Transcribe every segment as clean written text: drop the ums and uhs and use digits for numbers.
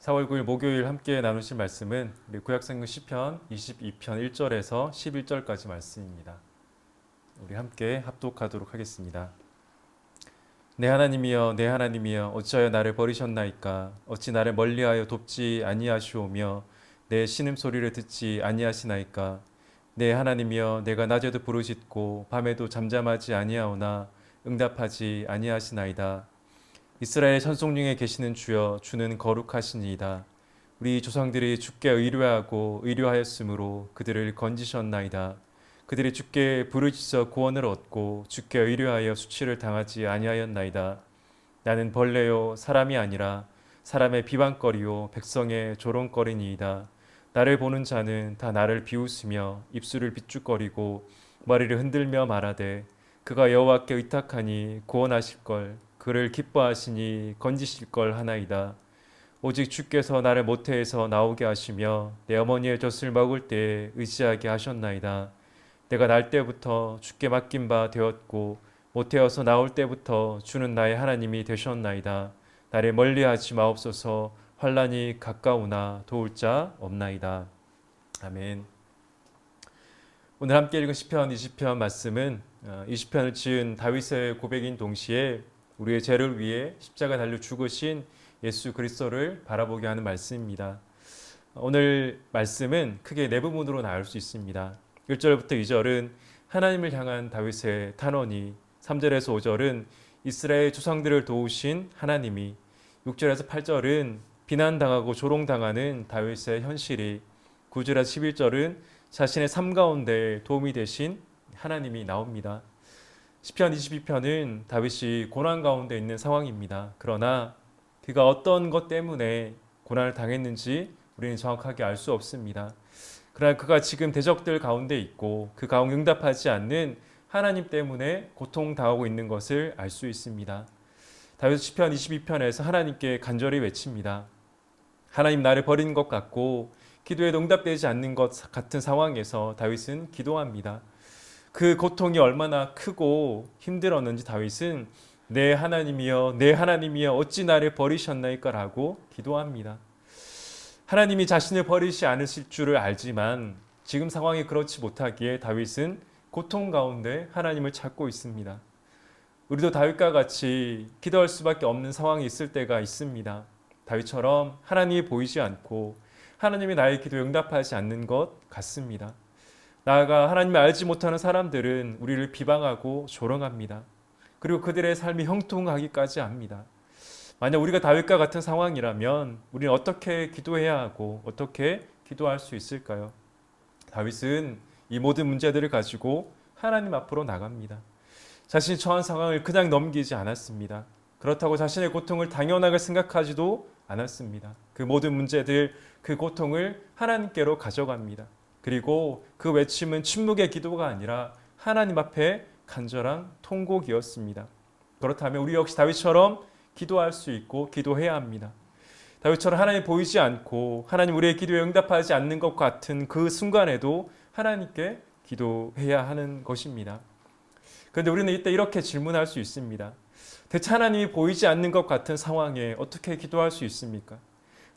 4월 9일 목요일 함께 나누실 말씀은 우리 구약성경 시편 22편 1절에서 11절까지 말씀입니다. 우리 함께 합독하도록 하겠습니다. 내 하나님이여 내 하나님이여 어찌하여 나를 버리셨나이까 어찌 나를 멀리하여 돕지 아니하시오며 내 신음소리를 듣지 아니하시나이까 내 하나님이여 내가 낮에도 부르짖고 밤에도 잠잠하지 아니하오나 응답하지 아니하시나이다. 이스라엘 천성 중에 계시는 주여 주는 거룩하시니이다. 우리 조상들이 주께 의뢰하고 의뢰하였으므로 그들을 건지셨나이다. 그들이 주께 부르짖어 구원을 얻고 주께 의뢰하여 수치를 당하지 아니하였나이다. 나는 벌레요 사람이 아니라 사람의 비방거리요 백성의 조롱거리니이다. 나를 보는 자는 다 나를 비웃으며 입술을 비죽거리고 머리를 흔들며 말하되 그가 여호와께 의탁하니 구원하실걸 그를 기뻐하시니 건지실걸 하나이다. 오직 주께서 나를 모태에서 나오게 하시며 내 어머니의 젖을 먹을 때에 의지하게 하셨나이다. 내가 날 때부터 주께 맡긴 바 되었고 모태에서 나올 때부터 주는 나의 하나님이 되셨나이다. 나를 멀리하지 마옵소서. 환난이 가까우나 도울 자 없나이다. 아멘. 오늘 함께 읽은 시편 20편 말씀은 20편을 지은 다윗의 고백인 동시에 우리의 죄를 위해 십자가 달려 죽으신 예수 그리스도를 바라보게 하는 말씀입니다. 오늘 말씀은 크게 네 부분으로 나눌 수 있습니다. 1절부터 2절은 하나님을 향한 다윗의 탄원이, 3절에서 5절은 이스라엘 조상들을 도우신 하나님이, 6절에서 8절은 비난당하고 조롱당하는 다윗의 현실이, 9절에서 11절은 자신의 삶 가운데 도움이 되신 하나님이 나옵니다. 시편 22편은 다윗이 고난 가운데 있는 상황입니다. 그러나 그가 어떤 것 때문에 고난을 당했는지 우리는 정확하게 알 수 없습니다. 그러나 그가 지금 대적들 가운데 있고 그 가운데 응답하지 않는 하나님 때문에 고통당하고 있는 것을 알 수 있습니다. 다윗 시편 22편에서 하나님께 간절히 외칩니다. 하나님 나를 버린 것 같고 기도에도 응답되지 않는 것 같은 상황에서 다윗은 기도합니다. 그 고통이 얼마나 크고 힘들었는지 다윗은 내 하나님이여 내 하나님이여 어찌 나를 버리셨나이까 라고 기도합니다. 하나님이 자신을 버리지 않으실 줄을 알지만 지금 상황이 그렇지 못하기에 다윗은 고통 가운데 하나님을 찾고 있습니다. 우리도 다윗과 같이 기도할 수밖에 없는 상황이 있을 때가 있습니다. 다윗처럼 하나님이 보이지 않고 하나님이 나의 기도에 응답하지 않는 것 같습니다. 나아가 하나님을 알지 못하는 사람들은 우리를 비방하고 조롱합니다. 그리고 그들의 삶이 형통하기까지 합니다. 만약 우리가 다윗과 같은 상황이라면 우리는 어떻게 기도해야 하고 어떻게 기도할 수 있을까요? 다윗은 이 모든 문제들을 가지고 하나님 앞으로 나갑니다. 자신이 처한 상황을 그냥 넘기지 않았습니다. 그렇다고 자신의 고통을 당연하게 생각하지도 않았습니다. 그 모든 문제들, 그 고통을 하나님께로 가져갑니다. 그리고 그 외침은 침묵의 기도가 아니라 하나님 앞에 간절한 통곡이었습니다. 그렇다면 우리 역시 다윗처럼 기도할 수 있고 기도해야 합니다. 다윗처럼 하나님 보이지 않고 하나님 우리의 기도에 응답하지 않는 것 같은 그 순간에도 하나님께 기도해야 하는 것입니다. 그런데 우리는 이때 이렇게 질문할 수 있습니다. 대체 하나님이 보이지 않는 것 같은 상황에 어떻게 기도할 수 있습니까?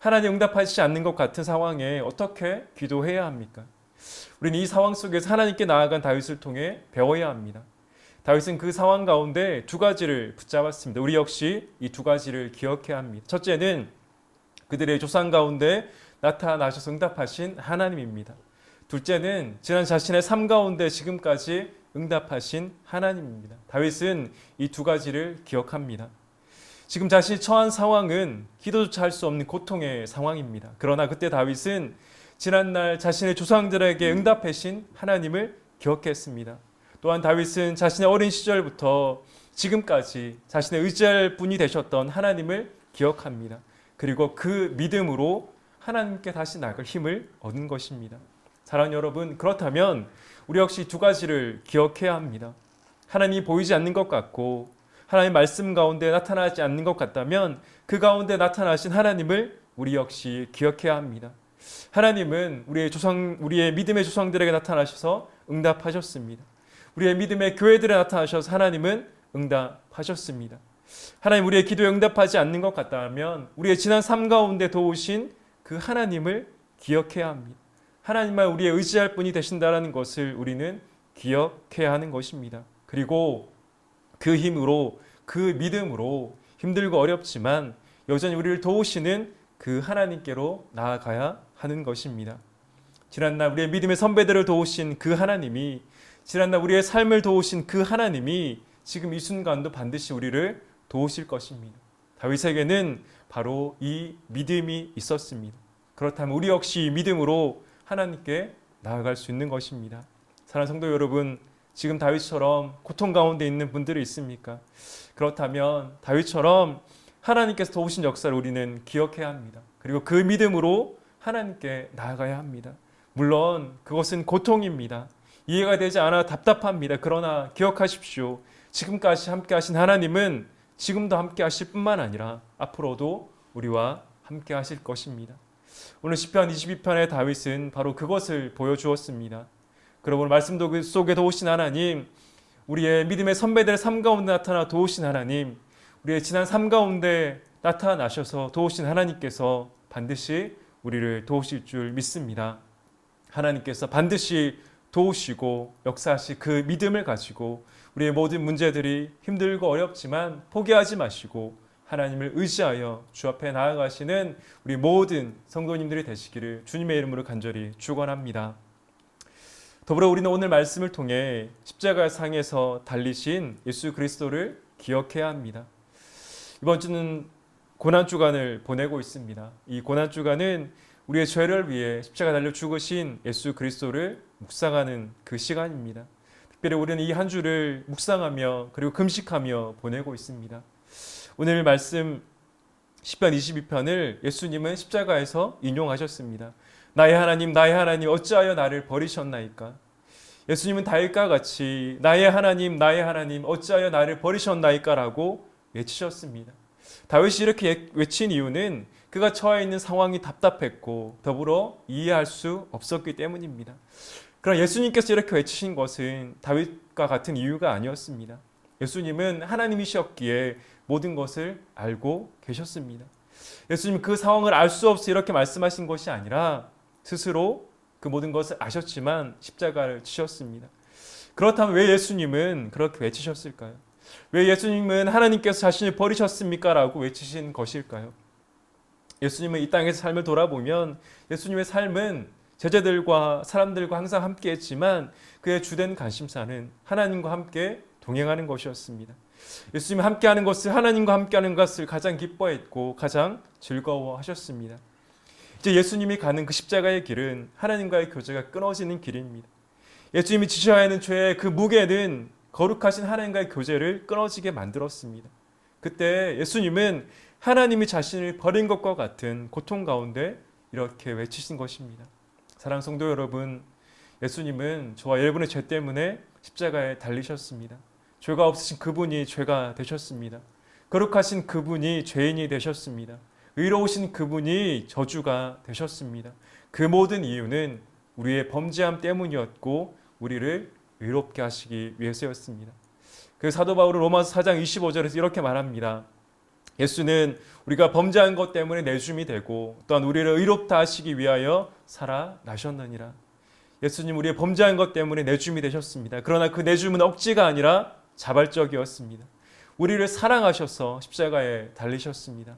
하나님 응답하시지 않는 것 같은 상황에 어떻게 기도해야 합니까? 우리는 이 상황 속에서 하나님께 나아간 다윗을 통해 배워야 합니다. 다윗은 그 상황 가운데 두 가지를 붙잡았습니다. 우리 역시 이 두 가지를 기억해야 합니다. 첫째는 그들의 조상 가운데 나타나셔서 응답하신 하나님입니다. 둘째는 지난 자신의 삶 가운데 지금까지 응답하신 하나님입니다. 다윗은 이 두 가지를 기억합니다. 지금 자신이 처한 상황은 기도조차 할 수 없는 고통의 상황입니다. 그러나 그때 다윗은 지난날 자신의 조상들에게 응답하신 하나님을 기억했습니다. 또한 다윗은 자신의 어린 시절부터 지금까지 자신의 의지할 분이 되셨던 하나님을 기억합니다. 그리고 그 믿음으로 하나님께 다시 나갈 힘을 얻은 것입니다. 사랑하는 여러분, 그렇다면 우리 역시 두 가지를 기억해야 합니다. 하나님이 보이지 않는 것 같고 하나님의 말씀 가운데 나타나지 않는 것 같다면 그 가운데 나타나신 하나님을 우리 역시 기억해야 합니다. 하나님은 우리의 믿음의 조상들에게 나타나셔서 응답하셨습니다. 우리의 믿음의 교회들에 나타나셔서 하나님은 응답하셨습니다. 하나님 우리의 기도에 응답하지 않는 것 같다면 우리의 지난 삶 가운데 도우신 그 하나님을 기억해야 합니다. 하나님만 우리의 의지할 분이 되신다라는 것을 우리는 기억해야 하는 것입니다. 그리고 그 힘으로, 그 믿음으로 힘들고 어렵지만 여전히 우리를 도우시는 그 하나님께로 나아가야 하는 것입니다. 지난날 우리의 믿음의 선배들을 도우신 그 하나님이, 지난날 우리의 삶을 도우신 그 하나님이 지금 이 순간도 반드시 우리를 도우실 것입니다. 다윗에게는 바로 이 믿음이 있었습니다. 그렇다면 우리 역시 믿음으로 하나님께 나아갈 수 있는 것입니다. 사랑하는 성도 여러분, 지금 다윗처럼 고통 가운데 있는 분들이 있습니까? 그렇다면 다윗처럼 하나님께서 도우신 역사를 우리는 기억해야 합니다. 그리고 그 믿음으로 하나님께 나아가야 합니다. 물론 그것은 고통입니다. 이해가 되지 않아 답답합니다. 그러나 기억하십시오. 지금까지 함께 하신 하나님은 지금도 함께 하실 뿐만 아니라 앞으로도 우리와 함께 하실 것입니다. 오늘 시편 22편의 다윗은 바로 그것을 보여주었습니다. 그러므로 말씀 속에 도우신 하나님, 우리의 믿음의 선배들의 삶 가운데 나타나 도우신 하나님, 우리의 지난 삶 가운데 나타나셔서 도우신 하나님께서 반드시 우리를 도우실 줄 믿습니다. 하나님께서 반드시 도우시고 역사하실 그 믿음을 가지고 우리의 모든 문제들이 힘들고 어렵지만 포기하지 마시고 하나님을 의지하여 주 앞에 나아가시는 우리 모든 성도님들이 되시기를 주님의 이름으로 간절히 축원합니다. 더불어 우리는 오늘 말씀을 통해 십자가 상에서 달리신 예수 그리스도를 기억해야 합니다. 이번 주는 고난주간을 보내고 있습니다. 이 고난주간은 우리의 죄를 위해 십자가 달려 죽으신 예수 그리스도를 묵상하는 그 시간입니다. 특별히 우리는 이 한 주를 묵상하며 그리고 금식하며 보내고 있습니다. 오늘 말씀 시편 22편을 예수님은 십자가에서 인용하셨습니다. 나의 하나님 어찌하여 나를 버리셨나이까. 예수님은 다윗과 같이 나의 하나님 어찌하여 나를 버리셨나이까 라고 외치셨습니다. 다윗이 이렇게 외친 이유는 그가 처해 있는 상황이 답답했고 더불어 이해할 수 없었기 때문입니다. 그러나 예수님께서 이렇게 외치신 것은 다윗과 같은 이유가 아니었습니다. 예수님은 하나님이셨기에 모든 것을 알고 계셨습니다. 예수님은 그 상황을 알 수 없이 이렇게 말씀하신 것이 아니라 스스로 그 모든 것을 아셨지만 십자가를 치셨습니다. 그렇다면 왜 예수님은 그렇게 외치셨을까요? 왜 예수님은 하나님께서 자신을 버리셨습니까? 라고 외치신 것일까요? 예수님은 이 땅에서 삶을 돌아보면 예수님의 삶은 제자들과 사람들과 항상 함께 했지만 그의 주된 관심사는 하나님과 함께 동행하는 것이었습니다. 예수님이 함께하는 것을, 하나님과 함께하는 것을 가장 기뻐했고 가장 즐거워하셨습니다. 이제 예수님이 가는 그 십자가의 길은 하나님과의 교제가 끊어지는 길입니다. 예수님이 지셔야 하는 죄의 그 무게는 거룩하신 하나님과의 교제를 끊어지게 만들었습니다. 그때 예수님은 하나님이 자신을 버린 것과 같은 고통 가운데 이렇게 외치신 것입니다. 사랑하는 성도 여러분, 예수님은 저와 여러분의 죄 때문에 십자가에 달리셨습니다. 죄가 없으신 그분이 죄가 되셨습니다. 거룩하신 그분이 죄인이 되셨습니다. 의로우신 그분이 저주가 되셨습니다. 그 모든 이유는 우리의 범죄함 때문이었고 우리를 의롭게 하시기 위해서였습니다. 그 사도 바울은 로마서 4장 25절에서 이렇게 말합니다. 예수는 우리가 범죄한 것 때문에 내줌이 되고 또한 우리를 의롭다 하시기 위하여 살아나셨느니라. 예수님 우리의 범죄한 것 때문에 내줌이 되셨습니다. 그러나 그 내줌은 억지가 아니라 자발적이었습니다. 우리를 사랑하셔서 십자가에 달리셨습니다.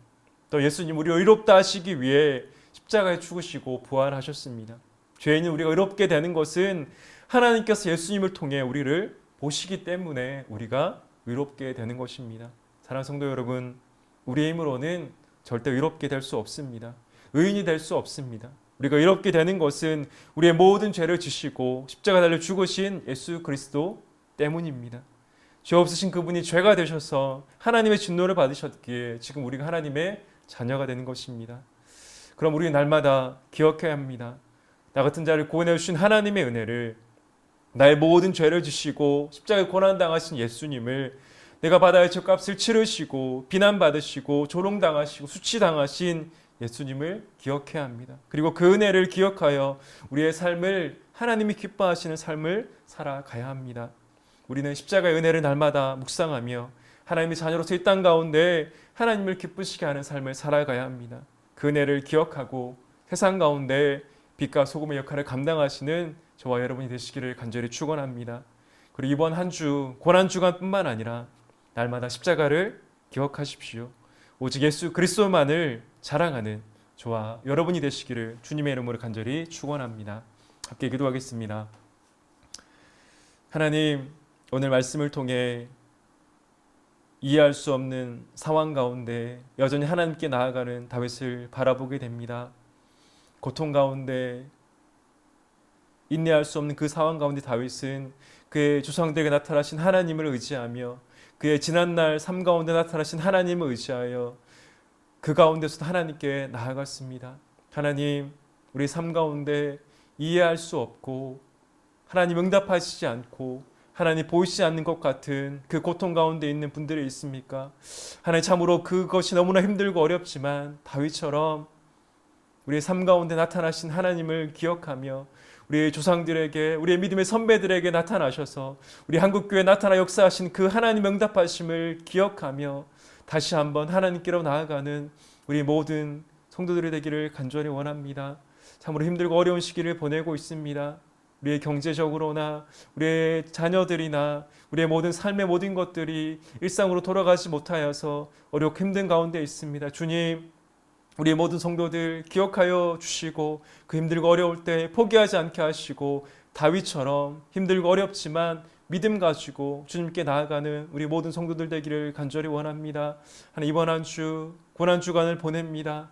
또 예수님 우리를 의롭다 하시기 위해 십자가에 죽으시고 부활하셨습니다. 죄인은 우리가 의롭게 되는 것은 하나님께서 예수님을 통해 우리를 보시기 때문에 우리가 의롭게 되는 것입니다. 사랑하는 성도 여러분, 우리의 힘으로는 절대 의롭게 될 수 없습니다. 의인이 될 수 없습니다. 우리가 의롭게 되는 것은 우리의 모든 죄를 지시고 십자가 달려 죽으신 예수 그리스도 때문입니다. 죄 없으신 그분이 죄가 되셔서 하나님의 진노를 받으셨기에 지금 우리가 하나님의 자녀가 되는 것입니다. 그럼 우리는 날마다 기억해야 합니다. 나 같은 자를 구원해 주신 하나님의 은혜를, 나의 모든 죄를 지시고 십자가에 고난당하신 예수님을, 내가 받아야 할 죄값을 치르시고 비난받으시고 조롱당하시고 수치당하신 예수님을 기억해야 합니다. 그리고 그 은혜를 기억하여 우리의 삶을 하나님이 기뻐하시는 삶을 살아가야 합니다. 우리는 십자가의 은혜를 날마다 묵상하며 하나님의 자녀로서 이 땅 가운데 하나님을 기쁘시게 하는 삶을 살아가야 합니다. 그 은혜를 기억하고 세상 가운데 빛과 소금의 역할을 감당하시는 저와 여러분이 되시기를 간절히 축원합니다. 그리고 이번 한 주 고난 주간뿐만 아니라 날마다 십자가를 기억하십시오. 오직 예수 그리스도만을 자랑하는 저와 여러분이 되시기를 주님의 이름으로 간절히 축원합니다. 함께 기도하겠습니다. 하나님, 오늘 말씀을 통해 이해할 수 없는 상황 가운데 여전히 하나님께 나아가는 다윗을 바라보게 됩니다. 고통 가운데 인내할 수 없는 그 상황 가운데 다윗은 그의 조상들에게 나타나신 하나님을 의지하며 그의 지난날 삶 가운데 나타나신 하나님을 의지하여 그 가운데서도 하나님께 나아갔습니다. 하나님, 우리 삶 가운데 이해할 수 없고 하나님 응답하시지 않고 하나님 보이시지 않는 것 같은 그 고통 가운데 있는 분들이 있습니까? 하나님, 참으로 그것이 너무나 힘들고 어렵지만 다윗처럼 우리의 삶 가운데 나타나신 하나님을 기억하며 우리의 조상들에게, 우리의 믿음의 선배들에게 나타나셔서 우리 한국교회에 나타나 역사하신 그 하나님 응답하심을 기억하며 다시 한번 하나님께로 나아가는 우리 모든 성도들이 되기를 간절히 원합니다. 참으로 힘들고 어려운 시기를 보내고 있습니다. 우리의 경제적으로나 우리의 자녀들이나 우리의 모든 삶의 모든 것들이 일상으로 돌아가지 못하여서 어렵고 힘든 가운데 있습니다. 주님, 우리의 모든 성도들 기억하여 주시고 그 힘들고 어려울 때 포기하지 않게 하시고 다윗처럼 힘들고 어렵지만 믿음 가지고 주님께 나아가는 우리 모든 성도들 되기를 간절히 원합니다. 하나님, 이번 한 주 고난 주간을 보냅니다.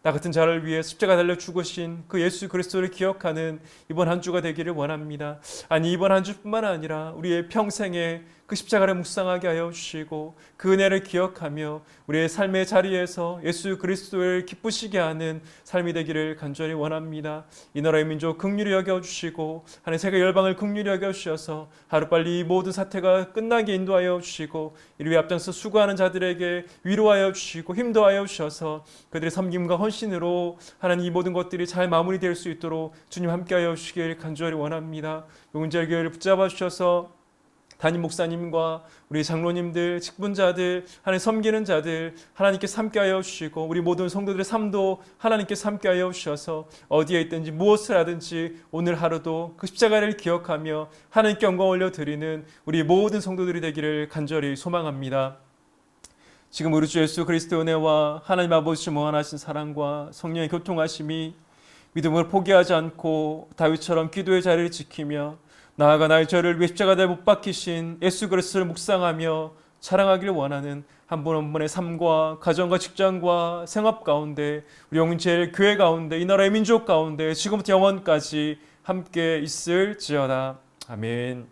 나 같은 자를 위해 십자가 달려 죽으신 그 예수 그리스도를 기억하는 이번 한 주가 되기를 원합니다. 아니, 이번 한 주뿐만 아니라 우리의 평생에 그 십자가를 묵상하게 하여 주시고 그 은혜를 기억하며 우리의 삶의 자리에서 예수 그리스도를 기쁘시게 하는 삶이 되기를 간절히 원합니다. 이 나라의 민족 긍휼히 여겨주시고 하나님 세계 열방을 긍휼히 여겨주셔서 하루빨리 이 모든 사태가 끝나게 인도하여 주시고 이를 위해 앞장서 수고하는 자들에게 위로하여 주시고 힘도하여 주셔서 그들의 섬김과 헌신으로 하나님 이 모든 것들이 잘 마무리될 수 있도록 주님 함께하여 주시길 간절히 원합니다. 용인절 교회를 붙잡아 주셔서 담임 목사님과 우리 장로님들, 직분자들, 하나님 섬기는 자들 하나님께 함께하여 주시고 우리 모든 성도들의 삶도 하나님께 함께하여 주셔서 어디에 있든지 무엇을 하든지 오늘 하루도 그 십자가를 기억하며 하나님께 영광 올려드리는 우리 모든 성도들이 되기를 간절히 소망합니다. 지금 우리 주 예수 그리스도의 은혜와 하나님 아버지 무한하신 사랑과 성령의 교통하심이 믿음을 포기하지 않고 다윗처럼 기도의 자리를 지키며 나아가 나의 죄를 위해 십자가에 못 박히신 예수 그리스도를 묵상하며 자랑하기를 원하는 한 분 한 분의 삶과 가정과 직장과 생업 가운데 우리 영제일 교회 가운데 이 나라의 민족 가운데 지금부터 영원까지 함께 있을지어다. 아멘.